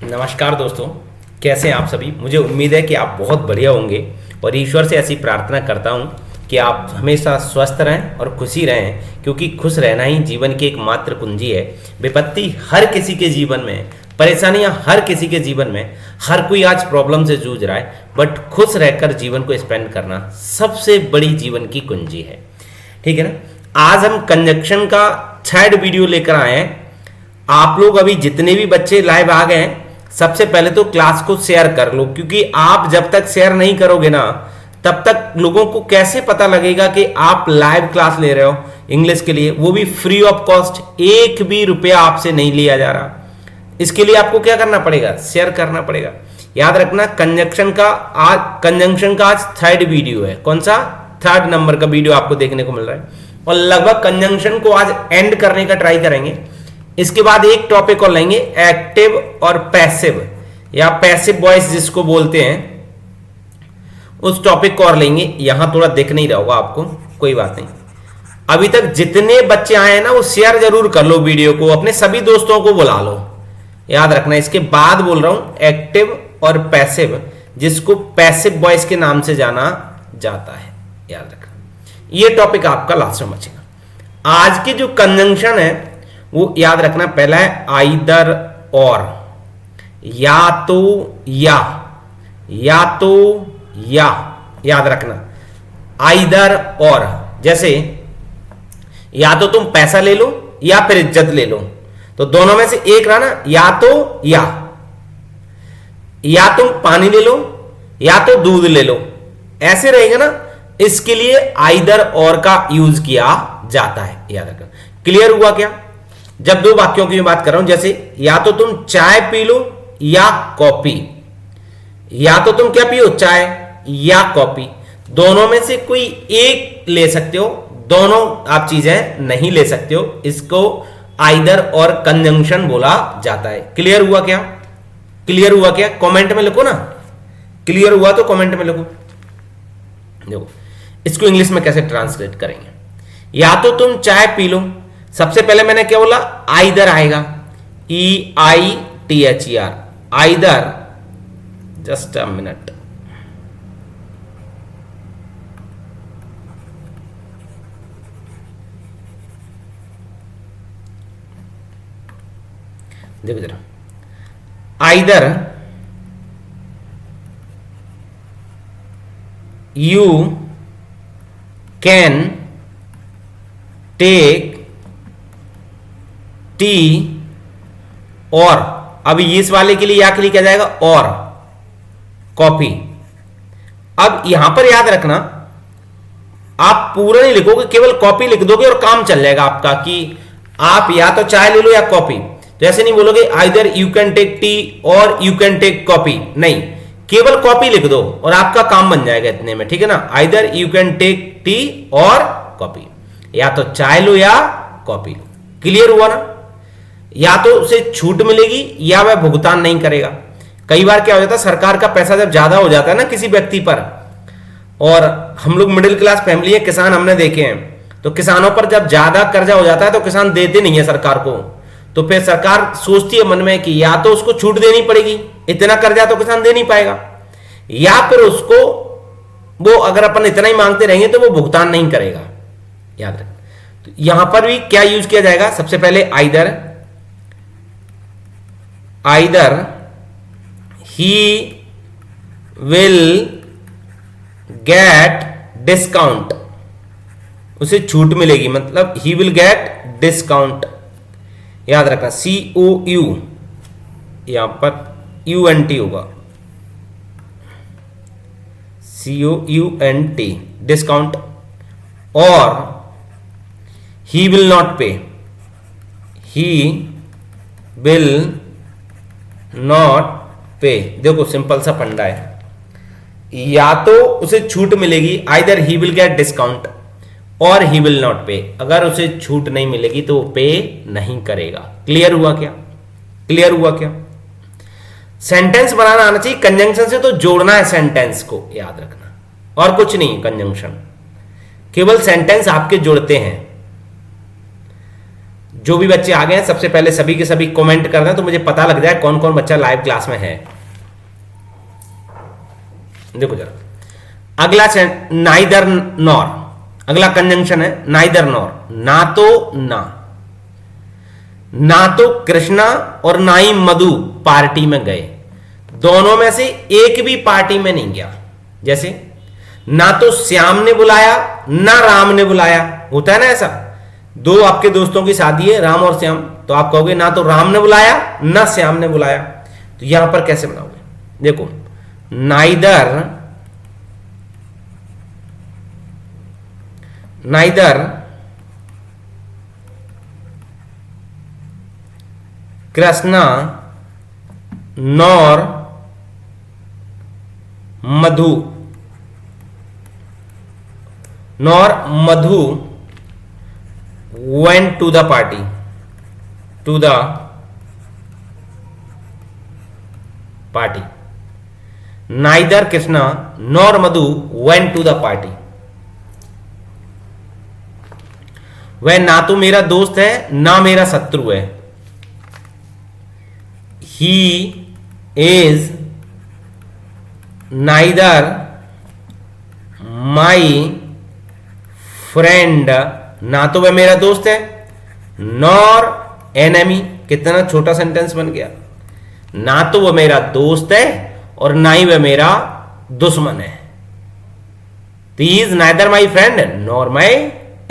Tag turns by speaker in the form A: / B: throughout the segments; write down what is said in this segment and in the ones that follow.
A: नमस्कार दोस्तों, कैसे हैं आप सभी। मुझे उम्मीद है कि आप बहुत बढ़िया होंगे और ईश्वर से ऐसी प्रार्थना करता हूं कि आप हमेशा स्वस्थ रहें और खुशी रहें, क्योंकि खुश रहना ही जीवन की एकमात्र कुंजी है। विपत्ति हर किसी के जीवन में है, परेशानियां हर किसी के जीवन में, हर कोई आज प्रॉब्लम से जूझ रहा है, बट खुश रहकर जीवन को स्पेंड करना सबसे बड़ी जीवन की कुंजी है। ठीक है ना। आज हम कंजक्शन का थर्ड वीडियो लेकर आए हैं। आप लोग अभी जितने भी बच्चे लाइव आ गए हैं, सबसे पहले तो क्लास को शेयर कर लो, क्योंकि आप जब तक शेयर नहीं करोगे ना, तब तक लोगों को कैसे पता लगेगा कि आप लाइव क्लास ले रहे हो इंग्लिश के लिए, वो भी फ्री ऑफ कॉस्ट। एक भी रुपया आपसे नहीं लिया जा रहा। इसके लिए आपको क्या करना पड़ेगा? शेयर करना पड़ेगा। याद रखना, कंजंक्शन का आज थर्ड वीडियो है। कौन सा? थर्ड नंबर का वीडियो आपको देखने को मिल रहा है, और लगभग कंजंक्शन को आज एंड करने का ट्राई करेंगे। इसके बाद एक टॉपिक और लेंगे, एक्टिव और पैसिव या पैसिव वॉइस जिसको बोलते हैं, उस टॉपिक को और लेंगे। यहां थोड़ा दिख नहीं रहा होगा आपको, कोई बात नहीं। अभी तक जितने बच्चे आए हैं ना, वो शेयर जरूर कर लो वीडियो को, अपने सभी दोस्तों को बुला लो। याद रखना, इसके बाद बोल रहा हूं एक्टिव और पैसिव, जिसको पैसिव वॉइस के नाम से जाना जाता है। याद रखना, ये टॉपिक आपका लास्ट में बचेगा। आज की जो कंजंक्शन है वो याद रखना, पहला है आइदर और, या तो या तो या। याद रखना, आइदर और। जैसे या तो तुम पैसा ले लो या फिर इज्जत ले लो, तो दोनों में से एक रहा ना, या तो या तुम पानी ले लो या तो दूध ले लो, ऐसे रहेगा ना। इसके लिए आइदर और का यूज किया जाता है। याद रखना। क्लियर हुआ क्या? जब दो वाक्यों की मैं बात कर रहा हूं, जैसे या तो तुम चाय पी लो या कॉफी, या तो तुम क्या पियो, चाय या कॉफी, दोनों में से कोई एक ले सकते हो, दोनों आप चीजें नहीं ले सकते हो। इसको आइदर और कंजंक्शन बोला जाता है। क्लियर हुआ क्या? क्लियर हुआ क्या? कमेंट में लिखो ना, क्लियर हुआ तो कमेंट में लिखो। देखो इसको इंग्लिश में कैसे ट्रांसलेट करेंगे। या तो तुम चाय पी लो, सबसे पहले मैंने क्या बोला? आइदर आएगा, EITHER, either. Just a minute, देखो जरा, either you can take tea, और अब इस वाले के लिए या के लिए क्या जाएगा? और कॉफी। अब यहां पर याद रखना, आप पूरा नहीं लिखोगे, केवल कॉफी लिख दोगे और काम चल जाएगा आपका, कि आप या तो चाय ले लो या कॉफी। तो ऐसे नहीं बोलोगे either you can take tea और यू कैन टेक कॉफी, नहीं, केवल कॉफी लिख दो और आपका काम बन जाएगा इतने में। ठीक है ना। Either you can take tea और कॉफी, या तो चाय लो या कॉफी लो। क्लियर हुआ ना। या तो उसे छूट मिलेगी या वह भुगतान नहीं करेगा। कई बार क्या हो जाता है, सरकार का पैसा जब ज्यादा हो जाता है ना किसी व्यक्ति पर, और हम लोग मिडिल क्लास फैमिली है, किसान हमने देखे हैं, तो किसानों पर जब ज्यादा कर्जा हो जाता है तो किसान देते नहीं है सरकार को। तो फिर सरकार सोचती है मन में कि या तो उसको छूट देनी पड़ेगी, इतना कर्जा तो किसान दे नहीं पाएगा, या फिर उसको वो अगर अपन इतना ही मांगते रहेंगे तो वो भुगतान नहीं करेगा। याद रख, तो यहां पर भी क्या यूज किया जाएगा? सबसे पहले either he will get discount, उसे छूट मिलेगी, मतलब ही विल गेट डिस्काउंट। याद रखना, COU, यहां पर UNT होगा, COUNT, डिस्काउंट। और ही विल नॉट पे, ही विल नॉट पे। देखो सिंपल सा फंडा है, या तो उसे छूट मिलेगी, either he will get discount और ही विल नॉट पे। अगर उसे छूट नहीं मिलेगी तो वो पे नहीं करेगा। क्लियर हुआ क्या? क्लियर हुआ क्या? सेंटेंस बनाना आना चाहिए। कंजंक्शन से तो जोड़ना है सेंटेंस को, याद रखना, और कुछ नहीं। कंजंक्शन केवल सेंटेंस आपके जोड़ते हैं। जो भी बच्चे आ गए हैं सबसे पहले सभी के सभी कमेंट कर दें तो मुझे पता लग जाए कौन कौन बच्चा लाइव क्लास में है। देखो जरा अगला नाइदर नॉर, अगला कंजंक्शन है नाइदर नॉर, ना तो ना, ना तो कृष्णा और ना ही मधु पार्टी में गए, दोनों में से एक भी पार्टी में नहीं गया। जैसे ना तो श्याम ने बुलाया ना राम ने बुलाया, होता है ना ऐसा, दो आपके दोस्तों की शादी है राम और श्याम, तो आप कहोगे ना तो राम ने बुलाया ना श्याम ने बुलाया, तो यहां पर कैसे बनाओगे? देखो neither Krishna nor Madhu went to the party, neither Krishna nor Madhu went to the party। वह ना तो मेरा दोस्त है ना मेरा शत्रु है, he is neither my friend, ना तो वह मेरा दोस्त है, नॉर एनिमी, कितना छोटा सेंटेंस बन गया, ना तो वह मेरा दोस्त है और ना ही वह मेरा दुश्मन है। तो he is neither my friend nor my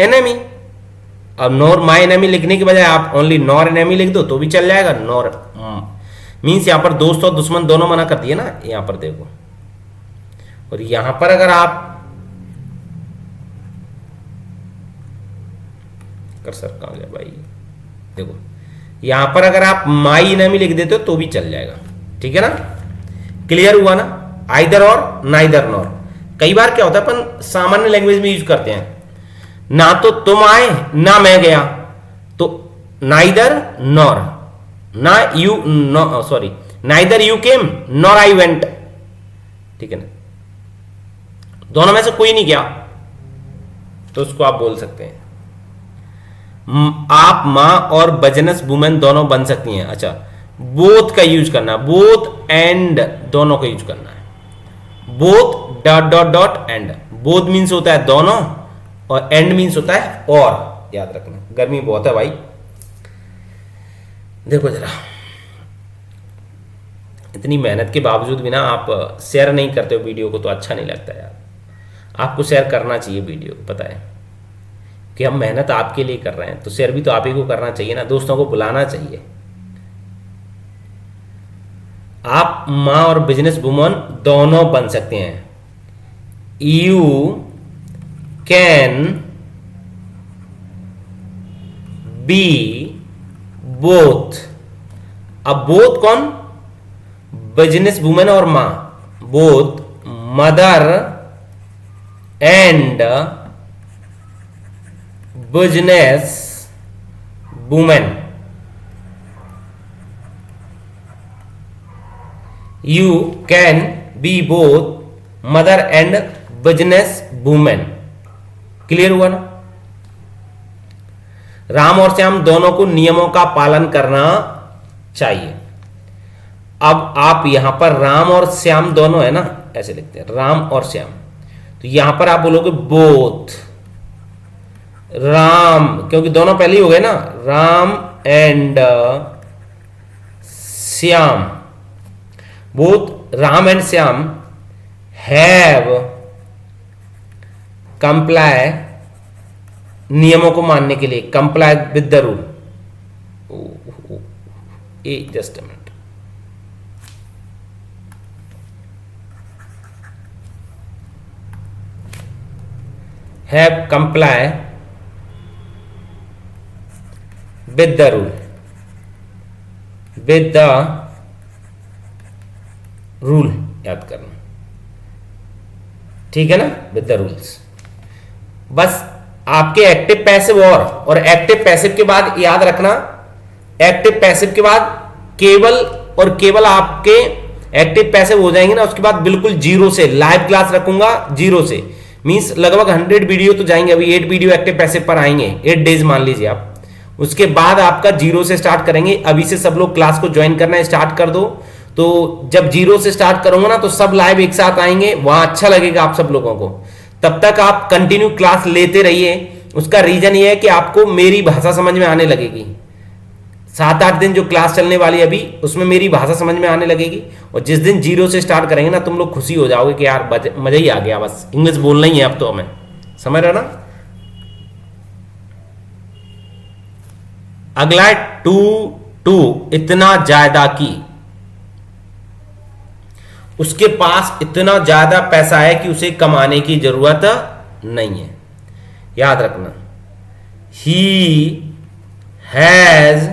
A: enemy. अब नॉर माई एनिमी लिखने के बजाय आप ओनली नॉर एनिमी लिख दो तो भी चल जाएगा। नॉर मीन्स यहां पर दोस्त और दुश्मन दोनों मना कर दिए ना, यहां पर देखो। और यहां पर अगर आप कर्सर कहां गया भाई, देखो यहां पर अगर आप माई एनिमी लिख देते हो तो भी चल जाएगा, ठीक है ना। क्लियर हुआ ना, आइदर और नाइदर नॉर। कई बार क्या होता है अपन सामान्य लैंग्वेज में यूज करते हैं, ना तो तुम आए ना मैं गया, तो नाइदर नॉर, ना you sorry neither you came nor I went, ठीक है ना, दोनों में से कोई नहीं गया तो उसको आप बोल सकते हैं। आप मां और बिजनेस वुमेन दोनों बन सकती हैं। अच्छा, बोथ का यूज करना, बोथ एंड दोनों का यूज करना है। Both dot dot dot and, both means होता है दोनों और एंड मीन्स होता है और, याद रखना। गर्मी बहुत है भाई, देखो जरा इतनी मेहनत के बावजूद भी ना आप शेयर नहीं करते हो वीडियो को तो अच्छा नहीं लगता यार। आपको शेयर करना चाहिए वीडियो को, पता है कि हम मेहनत आपके लिए कर रहे हैं तो शेयर भी तो आप ही को करना चाहिए ना, दोस्तों को बुलाना चाहिए। आप मां और बिजनेस वुमन दोनों बन सकते हैं। You can be both. अब बोथ कौन? बिजनेस वुमेन और मां, both mother and business women. You can be both mother and business women. Clear हुआ ना। राम और श्याम दोनों को नियमों का पालन करना चाहिए। अब आप यहां पर राम और श्याम दोनों है ना, ऐसे लिखते हैं राम और श्याम, तो यहां पर आप बोलोगे बोथ राम, क्योंकि दोनों पहले ही हो गए ना, Ram and Shyam. Both Ram and Shyam have comply, नियमों को मानने के लिए, comply with the rule. Just a minute, have comply with the rule, with the rule याद करना, ठीक है ना, विद द रूल्स। बस आपके एक्टिव पैसिव और एक्टिव पैसिव के बाद याद रखना, एक्टिव पैसिव के बाद केवल और केवल आपके एक्टिव पैसिव हो जाएंगे ना, उसके बाद बिल्कुल जीरो से लाइव क्लास रखूंगा, जीरो से मींस लगभग 100 वीडियो तो जाएंगे। अभी 8 वीडियो एक्टिव पैसिव पर आएंगे, 8 डेज मान लीजिए आप, उसके बाद आपका जीरो से स्टार्ट करेंगे। अभी से सब लोग क्लास को ज्वाइन करना स्टार्ट कर दो। तो जब जीरो से स्टार्ट करूंगा ना तो सब लाइव एक साथ आएंगे, वहां अच्छा लगेगा आप सब लोगों को। तब तक आप कंटिन्यू क्लास लेते रहिए। उसका रीजन ये है कि आपको मेरी भाषा समझ में आने लगेगी। 7-8 दिन जो क्लास चलने वाली है अभी, उसमें मेरी भाषा समझ में आने लगेगी। और जिस दिन जीरो से स्टार्ट करेंगे ना, तुम लोग खुशी हो जाओगे कि यार मजा ही आ गया, बस इंग्लिश बोलना ही है अब तो हमें। समझ रहे हो ना। अगला है टू इतना ज्यादा की। उसके पास इतना ज्यादा पैसा है कि उसे कमाने की जरूरत नहीं है। याद रखना, he has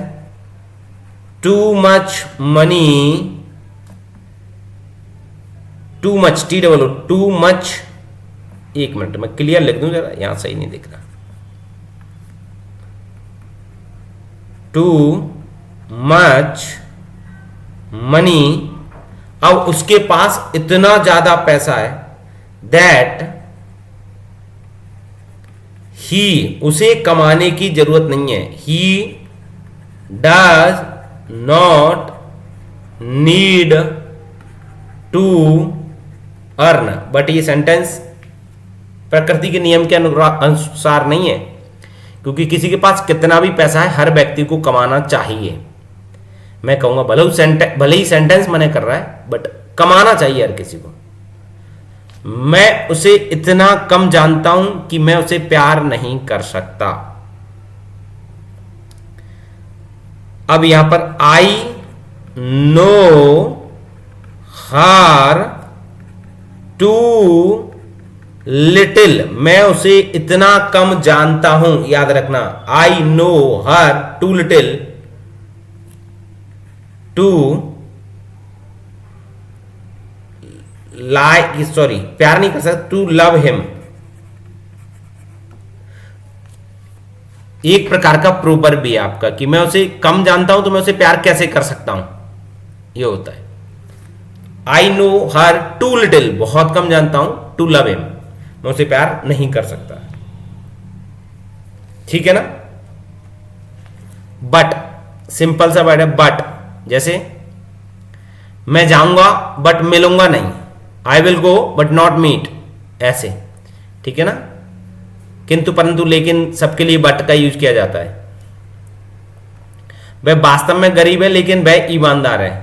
A: too much money, too much TOO too much. एक मिनट मैं क्लियर लिख दूं जरा, यहां सही नहीं दिख रहा। टू मच मनी, अब उसके पास इतना ज्यादा पैसा है दैट ही, उसे कमाने की जरूरत नहीं है। He does not need to earn. But ये सेंटेंस प्रकृति के नियम के अनुसार नहीं है, क्योंकि किसी के पास कितना भी पैसा है, हर व्यक्ति को कमाना चाहिए। मैं कहूंगा भले ही सेंटेंस मना कर रहा है, बट कमाना चाहिए हर किसी को। मैं उसे इतना कम जानता हूं कि मैं उसे प्यार नहीं कर सकता। अब यहां पर I know her too little, मैं उसे इतना कम जानता हूं। याद रखना, I know her too little to प्यार नहीं कर सकता, टू लव हिम। एक प्रकार का प्रोवर्ब भी है आपका कि मैं उसे कम जानता हूं तो मैं उसे प्यार कैसे कर सकता हूं, ये होता है। I know her too little, बहुत कम जानता हूं, टू लव हिम, मैं उसे प्यार नहीं कर सकता। ठीक है ना। बट सिंपल सा वर्ड है बट, जैसे मैं जाऊंगा बट मिलूंगा नहीं, I will go but not meet, ऐसे। ठीक है ना। किंतु परंतु लेकिन सबके लिए बट का यूज किया जाता है। वह वास्तव में गरीब है लेकिन वह ईमानदार है।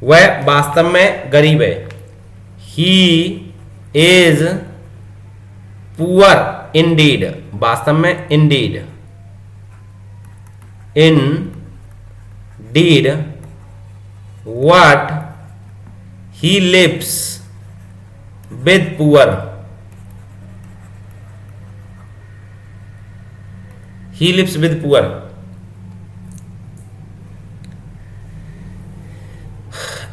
A: वह वास्तव में गरीब है, ही इज पुअर इंडीड, वास्तव में indeed, in deed what he lives with poor, he lives with poor।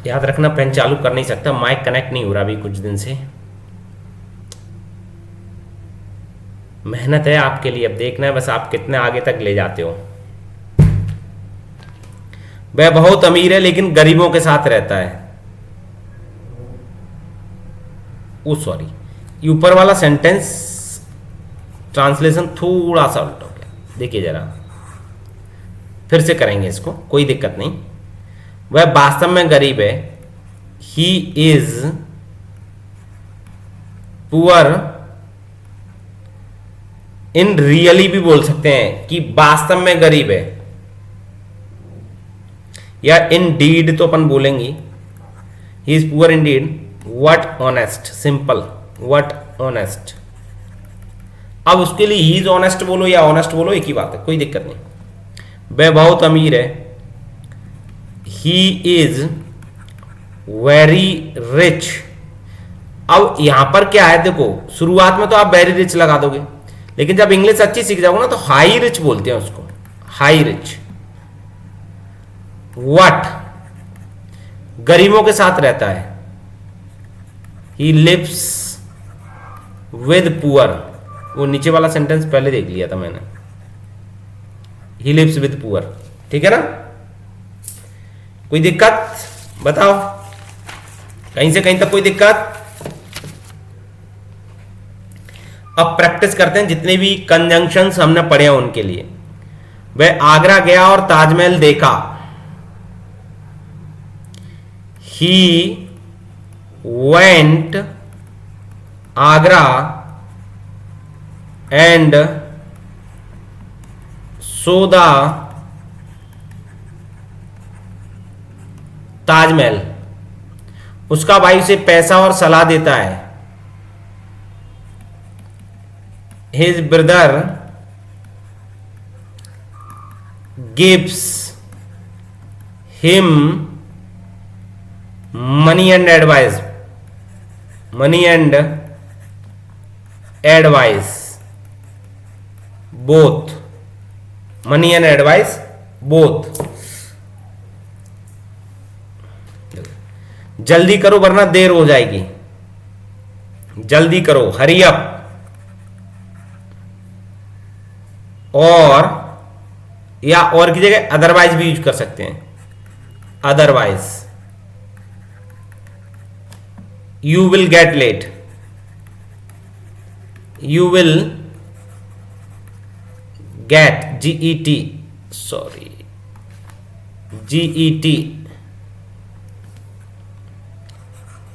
A: याद रखना, पेन चालू कर नहीं सकता, माइक कनेक्ट नहीं हो रहा अभी कुछ दिन से। मेहनत है आपके लिए, अब देखना है बस आप कितने आगे तक ले जाते हो। वह बहुत अमीर है लेकिन गरीबों के साथ रहता है। ओ सॉरी, ऊपर वाला सेंटेंस ट्रांसलेशन थोड़ा सा उल्टा हो गया, देखिए जरा, फिर से करेंगे इसको, कोई दिक्कत नहीं। वह वास्तव में गरीब है, ही इज पुअर इन रियली भी बोल सकते हैं कि वास्तव में गरीब है, या इन डीड तो अपन बोलेंगे, he is poor in deed, what honest, simple what honest. अब उसके लिए ही इज ऑनेस्ट बोलो या ऑनेस्ट बोलो, एक ही बात है, कोई दिक्कत नहीं। वह बहुत अमीर है, ही इज वेरी रिच। अब यहां पर क्या है, देखो शुरुआत में तो आप वेरी रिच लगा दोगे, लेकिन जब इंग्लिश अच्छी सीख जाओगे ना तो हाई रिच बोलते हैं उसको, हाई रिच। व्हाट, गरीबों के साथ रहता है, ही लिव्स विद पुअर। वो नीचे वाला सेंटेंस पहले देख लिया था मैंने, ही लिव्स विद पुअर। ठीक है ना। कोई दिक्कत बताओ, कहीं से कहीं तक कोई दिक्कत। अब प्रैक्टिस करते हैं जितने भी कंजंक्शंस हमने पढ़े हैं उनके लिए। वह आगरा गया और ताजमहल देखा। He went Agra and so the Taj Mahal. उसका भाई उसे पैसा और सलाह देता है। His brother gives him money and advice. Money and advice both. Money and advice both. जल्दी करो वरना देर हो जाएगी। जल्दी करो, हरी अप। और या और की जगह अदरवाइज भी यूज कर सकते हैं। Otherwise you will get late. You will get GET, sorry GET,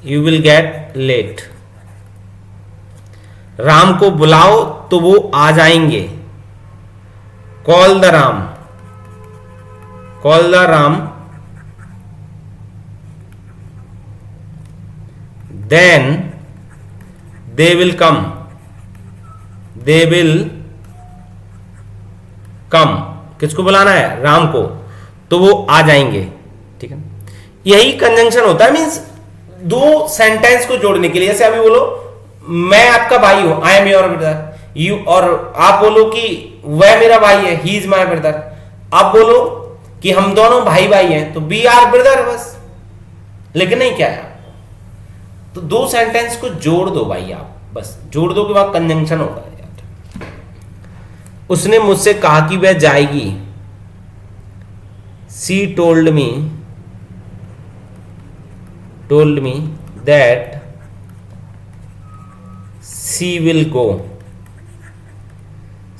A: you will get late. Ram को बुलाओ तो वो आ जाएंगे। Call the Ram. Call the Ram then they will come. They will come. किसको बुलाना है? राम को, तो वो आ जाएंगे। ठीक है, यही कंजंक्शन होता है, मीन्स दो सेंटेंस को जोड़ने के लिए। जैसे अभी बोलो मैं आपका भाई हूं, I am your brother. You, और आप बोलो कि वह मेरा भाई है, ही इज माई ब्रदर। आप बोलो कि हम दोनों भाई भाई हैं, तो वी आर ब्रदर बस। लेकिन नहीं, क्या है, तो दो सेंटेंस को जोड़ दो भाई, आप बस जोड़ दो के बाद कंजंक्शन होगा यार। उसने मुझसे कहा कि वह जाएगी। सी told me that she will go.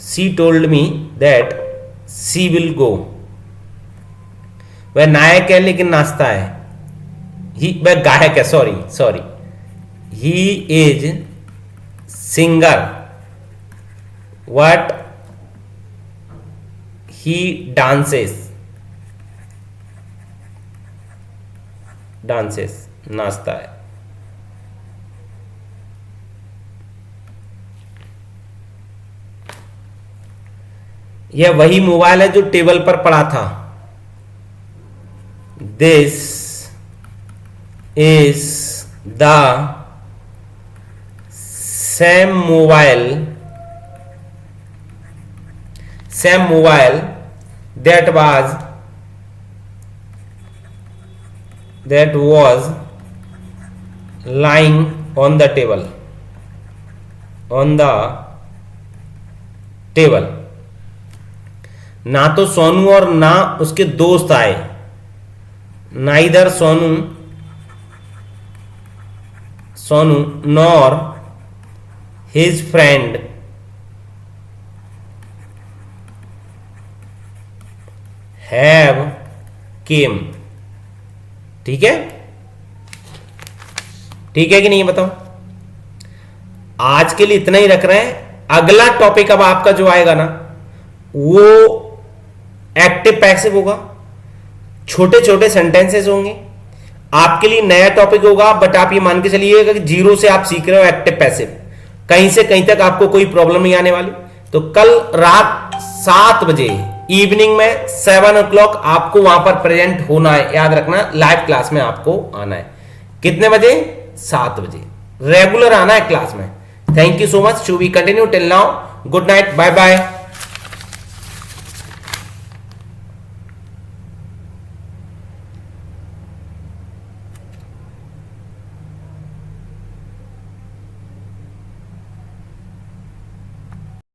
A: She told me that she will go. वह नायक है लेकिन नाचता है। वह गायक है, sorry he is singer what he dances नाचता है। यह वही मोबाइल है जो टेबल पर पड़ा था। This is the same mobile that was lying on the table. ना तो सोनू और ना उसके दोस्त आए। Neither Sonu nor his friend have came. ठीक है कि नहीं, बताओ। आज के लिए इतना ही रख रहे हैं। अगला टॉपिक अब आपका जो आएगा ना, वो एक्टिव पैसिव होगा। छोटे छोटे सेंटेंसेस होंगे, आपके लिए नया टॉपिक होगा। बट आप ये मान के चलिएगा कि जीरो से आप सीख रहे हो एक्टिव पैसिव। कहीं से कहीं तक आपको कोई प्रॉब्लम नहीं आने वाली। तो कल रात 7 बजे इवनिंग में 7 o'clock आपको वहां पर प्रेजेंट होना है। याद रखना, लाइव क्लास में आपको आना है। कितने बजे? 7 बजे रेगुलर आना है क्लास में। Thank you so much. Shall we continue till now. Good night, bye bye.